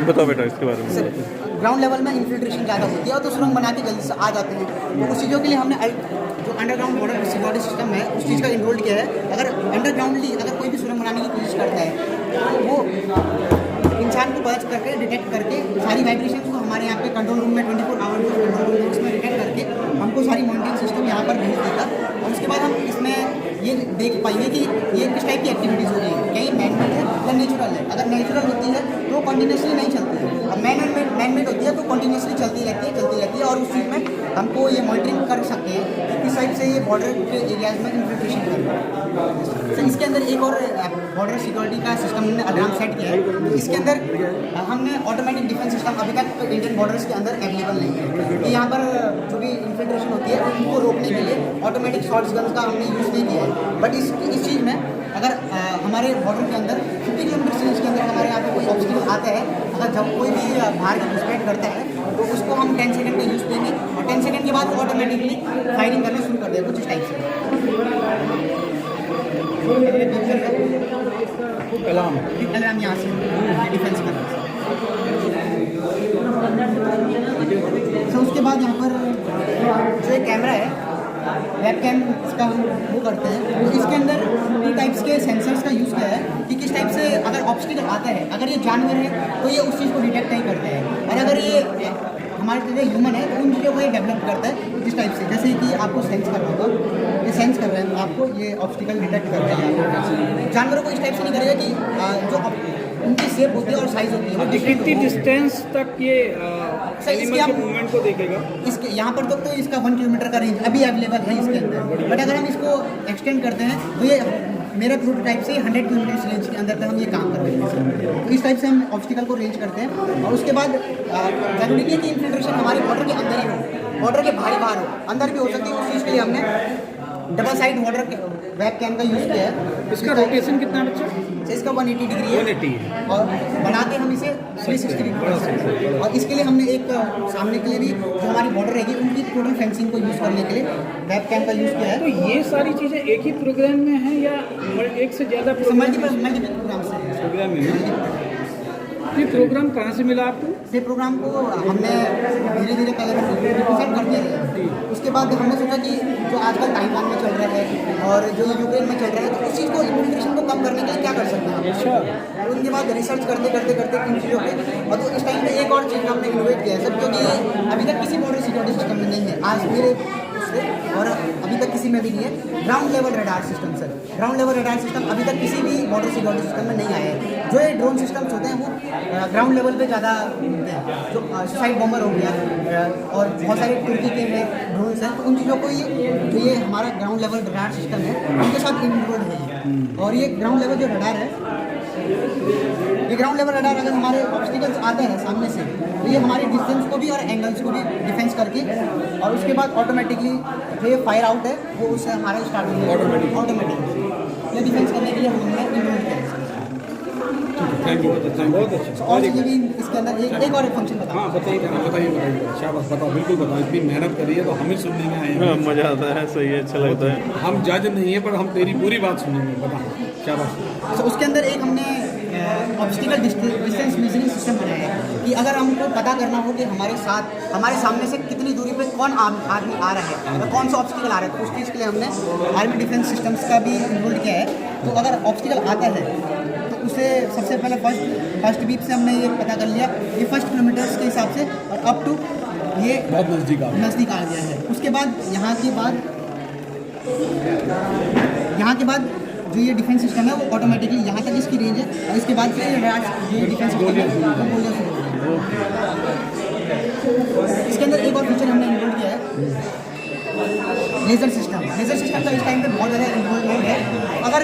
बताओ बेटा इसके बारे में। ग्राउंड लेवल में इन्फिल्ट्रेशन ज़्यादा होती है और तो सुरंग बना के जल्दी से आ जाते हैं। तो उस चीज़ों के लिए हमने जो अंडरग्राउंड बॉर्डर सिक्योरिटी सिस्टम है उस चीज़ का इन्वोल्व किया है। अगर अंडरग्राउंडली अगर कोई भी सुरंग बनाने की कोशिश करता है तो वो इंसान को पता करके डिटेक्ट करके सारी वाइब्रेशन को हमारे यहाँ पे कंट्रोल रूम में 24 आवर कंट्रोल रूम में उसमें डिटेक्ट करके हमको सारी मॉनिटरिंग सिस्टम यहाँ पर भेज देगा। और उसके बाद हम इसमें ये देख पाएंगे कि ये किस टाइप की एक्टिविटीज़ हो रही है, क्या ये मैन मेड है या नेचुरल है। अगर नेचुरल होती है तो कंटिन्यूसली नहीं चलती है, अब मैन मेड होती है तो कंटिन्यूसली चलती रहती है और उस चीज़ में हमको ये मॉनिटरिंग कर सकते हैं कि किस साइड से ये बॉर्डर के एरियाज में इन्फिल्ट्रेशन कर रहा है। तो इसके अंदर एक और बॉर्डर सिक्योरिटी का सिस्टम हमने अलार्म सेट किया है। तो इसके अंदर हमने ऑटोमेटिक डिफेंस सिस्टम अभी तक इंडियन बॉर्डर्स के अंदर अवेलेबल नहीं है कि यहाँ पर जो भी इन्फिल्ट्रेशन होती है उनको रोकने के लिए ऑटोमेटिक शॉर्ट्स गन्स का हमने यूज़ नहीं किया है। बट इस चीज़ में अगर हमारे बॉर्डर के अंदर 50 किलोमीटर रेंज के अंदर हमारे यहाँ पे कोई ऑब्स्टिकल आता है, अगर जब कोई भी बाहर की घुसपैठ करता है तो उसको हम 10 सेकंड का यूज़ देंगे और 10 सेकंड के बाद ऑटोमेटिकली फायरिंग करना शुरू कर देगा कुछ इस टाइप से। अलार्म यहाँ से डिफेंस करना। तो उसके बाद यहाँ पर जो एक कैमरा है वेब कैम का हम वो करते हैं। तो इसके अंदर 2 टाइप्स के सेंसर्स का यूज़ किया है कि किस टाइप से अगर ऑब्स्टिकल आता है, अगर ये जानवर है तो ये उस चीज़ को डिटेक्ट नहीं करते हैं, और अगर ये हमारे तरह ह्यूमन है तो उन चीज़ों को ये डेवलप करता है जिस टाइप से, जैसे कि आपको सेंस कर रहा होगा, ये सेंस कर रहे हैं आपको, ये ऑब्स्टिकल डिटेक्ट कर रहे हैं। जानवरों को इस टाइप से नहीं करेगा कि जो उनकी शेप होती है और साइज होती है कितनी डिस्टेंस तक ये एनिमल के मूवमेंट को देखेगा। इसके यहाँ पर तो इसका 1 किलोमीटर का रेंज अभी अवेलेबल है इसके अंदर, बट अगर हम इसको एक्सटेंड करते हैं तो ये मेरा प्रोटोटाइप से 100 किलोमीटर रेंज के अंदर तक हम ये काम कर रहे हैं। तो इस टाइप से हम ऑब्स्टिकल को रेंज करते हैं। और उसके बाद जरूरी नहीं है कि इन्फिल्ट्रेशन हमारे बॉर्डर के अंदर ही हो, बॉर्डर के बाहर हो, अंदर भी हो सकती है। उस चीज़ के लिए हमने double side border webcam का यूज़ किया है। इसका रोटेशन कितना है बच्चा? इसका 180 डिग्री है 180 और बना के हम इसे 360 डिग्री। और इसके लिए हमने एक सामने के लिए भी जो हमारी बॉर्डर रहेगी उनकी टोटल फेंसिंग को यूज़ करने के लिए वेब कैम का यूज़ किया है। तो ये सारी चीज़ें एक ही प्रोग्राम में हैं या एक से ज़्यादा मल्टीपल प्रोग्राम से प्रोग्राम में? ये प्रोग्राम कहाँ से मिला आपको? ये प्रोग्राम को हमने धीरे धीरे पहले रिप्रेजेंट करते रहे, उसके बाद हमने सोचा कि जो आजकल ताइवान में चल रहा है और जो यूक्रेन में चल रहा है तो उस चीज़ को इन्फिल्ट्रेशन को कम करने के लिए क्या कर सकते हैं। अच्छा। उनके बाद रिसर्च करते करते इन चीज़ों पे, और तो इस टाइम पे एक और चीज़ हमने इनोवेट किया है सर, क्योंकि अभी तक किसी बॉर्डर सिक्योरिटी सिस्टम में नहीं है आज मेरे उससे, और अभी तक किसी में भी नहीं है ground level radar system sir. Ground level radar system अभी तक किसी भी बॉर्डर सिक्योरिटी सिस्टम में नहीं आया है। जो ये ड्रोन सिस्टम्स होते हैं वो ग्राउंड लेवल पे ज़्यादा मिलते हैं, जो सुसाइड बॉम्बर हो गया और बहुत सारे तुर्की के ड्रोन्स हैं, तो उन चीज़ों को ये हमारा ग्राउंड लेवल रडार सिस्टम है उनके साथ इंक्लूड है। और ये ग्राउंड लेवल जो रडार है, ये ग्राउंड लेवल रडार अगर हमारे ऑब्स्टिकल्स आते हैं सामने से तो ये हमारे डिस्टेंस को भी और एंगल्स को भी डिफेंस करके, और उसके बाद ऑटोमेटिकली जो ये फायर आउट है वो उससे हमारा स्टार्ट होगा ऑटोमेटिकली। ये डिफेंस करने के लिए हमने इन्वोल्व किया है। थैंक यू, बहुत अच्छा। और ये भी इसके अंदर एक और फंक्शन बताओ। हाँ बताइए शाबाश, बताओ, बिल्कुल बताओ। इतनी मेहनत करी है तो हमें सुनने में आए हैं। मज़ा आता है, सही है, अच्छा लगता है। हम जज नहीं है पर हम तेरी पूरी बात सुनेंगे, बता शाबाश। तो उसके अंदर एक हमने ऑब्स्टिकल डिस्टेंस मेजरिंग सिस्टम बनाया है कि अगर हमको पता करना हो कि हमारे सामने से कितनी दूरी पे कौन आदमी आ रहा है और कौन सा ऑब्स्टिकल आ रहा है, तो उस चीज़ के लिए हमने आर्मी डिफेंस सिस्टम्स का भी इन्वोल्व किया है। तो अगर ऑब्स्टिकल आता है तो उसे सबसे पहले फर्स्ट बीप से हमने ये पता कर लिया ये 1 किलोमीटर के हिसाब से, और अप टू ये बहुत नज़दीक आ गया है। उसके बाद यहाँ के बाद जो ये डिफेंस सिस्टम है वो ऑटोमेटिकली यहाँ तक इसकी रेंज है, और इसके बाद फिर ये डिफेंस सिस्टम है वो गोलियाँ शुरू हो गई। इसके अंदर एक और फीचर हमने इंक्लूड किया है लेज़र सिस्टम। लेज़र सिस्टम का इस टाइम पे बहुत ज़्यादा इन्वॉल्वमेंट है। अगर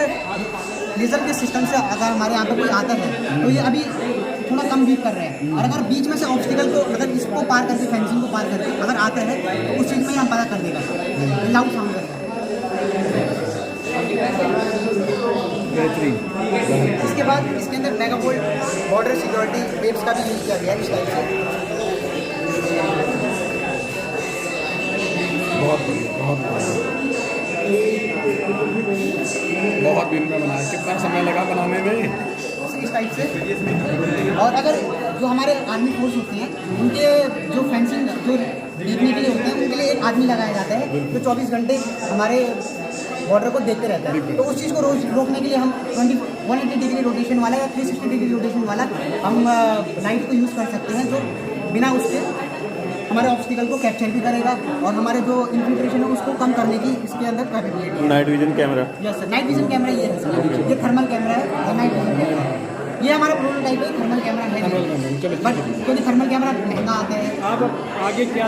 लेज़र के सिस्टम से अगर हमारे यहाँ पे कोई आता है तो ये अभी थोड़ा कम बीट कर रहे हैं, और अगर बीच में से ऑब्स्टिकल को अगर इसको पार करके फेंसिंग को पार करके अगर आता है तो उस चीज़ में हम पता कर देगा लाउड साउंड करता है। बेहतरीन। इसके बाद इसके अंदर मेगावोल्ट बॉर्डर सिक्योरिटी वेव्स का भी यूज़ किया गया है इस टाइप से। बहुत दिन में बनाया, कितना समय लगा बनाने में? इस टाइप से। और अगर जो हमारे आर्मी फोर्स होते हैं उनके जो फेंसिंग जो देखने के लिए होते हैं उनके लिए एक आदमी लगाया जाता है जो 24 घंटे हमारे बॉर्डर को देखते रहता है। तो उस चीज़ को रोज रोकने के लिए हम 180 डिग्री रोटेशन वाला या 360 डिग्री रोटेशन वाला हम लाइट को यूज़ कर सकते हैं, जो बिना उसके हमारे ऑब्स्टिकल को कैप्चर भी करेगा और हमारे जो इन्फिल्ट्रेशन है उसको कम करने की इसके अंदर कैपेबिलिटी है। Night vision camera. Yes sir, night vision camera ये है सर, ये थर्मल कैमरा है और नाइट विजन कैमरा है। ये हमारा प्रोटोटाइप है, थर्मल कैमरा है बट क्योंकि थर्मल कैमरा महंगा आता है। आप आगे क्या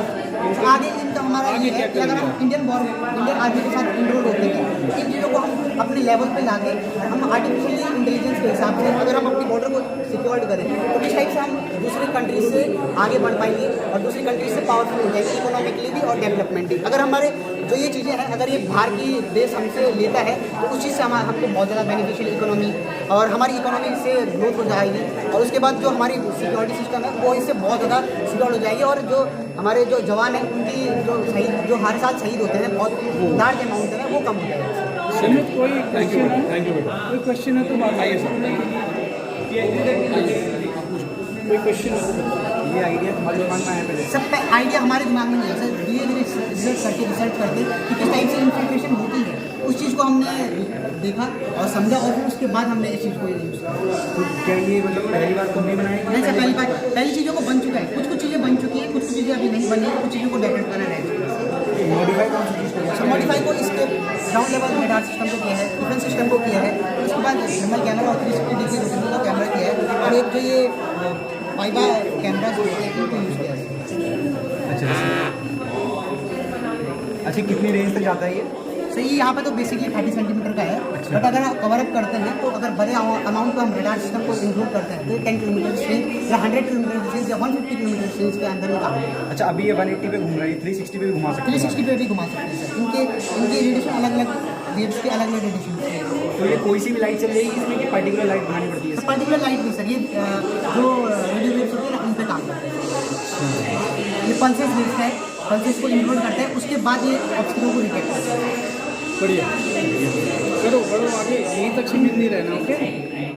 आगे इनका हमारा ये है कि अगर हम इंडियन आर्मी के साथ इनरोल होते हैं इन चीज़ों को हम अपने लेवल पे लाके हम आर्टिफिशियली इंटेलिजेंस के हिसाब से अगर हम अपनी बॉर्डर को सिक्योर्ड करें तो इस टाइप से हम दूसरी कंट्रीज से आगे बढ़ पाएंगे और दूसरी कंट्रीज से पावरफुल हो जाएंगे इकोनॉमिकली भी और डेवलपमेंटली। अगर हमारे जो ये चीज़ें हैं अगर ये बाहर की देश हमसे लेता है तो उस चीज़ से हमको बहुत ज़्यादा बेनिफिशियल इकोनॉमी और हमारी इकोनॉमी से ग्रोथ हो जाएगी और उसके बाद जो हमारी सिक्योरिटी सिस्टम है वो इससे बहुत ज़्यादा सिक्योर हो जाएगी और जो हमारे जो जवान हैं उनकी जो हर साल शहीद होते हैं बहुत लार्ज अमाउंट है वो कम हो जाएगा। सुमित कोई क्वेश्चन है? थैंक यू बेटा। कोई क्वेश्चन है तो बात आइए सर। कोई क्वेश्चन है? ये आइडिया तुम्हारे दिमाग में आया पहले? सब आइडिया हमारे दिमाग में नहीं है सर, धीरे धीरे रिसर्च करके कि किस टाइप से इन्फिल्ट्रेशन होती है उस चीज़ को हमने देखा और समझा और फिर उसके बाद हमने इस चीज़ को यूज़ किया। तो क्या ये मतलब पहली बार तुमने बनाया? नहीं सर, पहली चीज़ों को बन चुका है, कुछ चीज़ें बन चुकी हैं, कुछ चीज़ें अभी नहीं बनी है, कुछ चीज़ों को डेवलप करना रह चुका है। मॉडिफाई कौन सी चीज़ को? मॉडिफाई को इसके ग्राउंड लेवल रडार सिस्टम को किया है, डिफेंस सिस्टम को किया है, उसके बाद थर्मल कैमरा और 360 डिग्री रोटेशन का कैमरा किया है और एक जो ये फाइबा कैमरा जो है उनको यूज़ किया है। अच्छा कितनी रेंज तक जाता है ये? सही यहाँ पे तो बेसिकली 30 सेंटीमीटर का है बट अगर आप कवर अप करते हैं तो अगर बड़े अमाउंट को हम रडार सिस्टम को इंक्लूड करते हैं तो 10 किलोमीटर रेंज या 100 किलोमीटर रेंज या 150 किलोमीटर रेंज के अंदर में काम है। अच्छा अभी ये 180 पे घूम रहा है, 360 पे भी घुमा सकते हैं? 360 पे भी घुमा सकते हैं सर, इनके रेडिएशन अलग अलग वेव्स के अलग अलग रेडिएशन। तो ये कोई सी भी लाइट चल जाएगी इसमें कि पर्टिकुलर लाइट बनानी पड़ती है? पर्टिकुलर लाइट नहीं सर, ये जो रेडियो वेव्स होती है ना उन पर काम करते हैं। ये पल्सेस वेव्स है, पल्सेस को इंक्लूड करते हैं उसके बाद ये ऑब्स्टिकल को डिटेक्ट करते हैं। बढ़िया, करो आगे, यहीं तक सीमित नहीं रहना। ओके।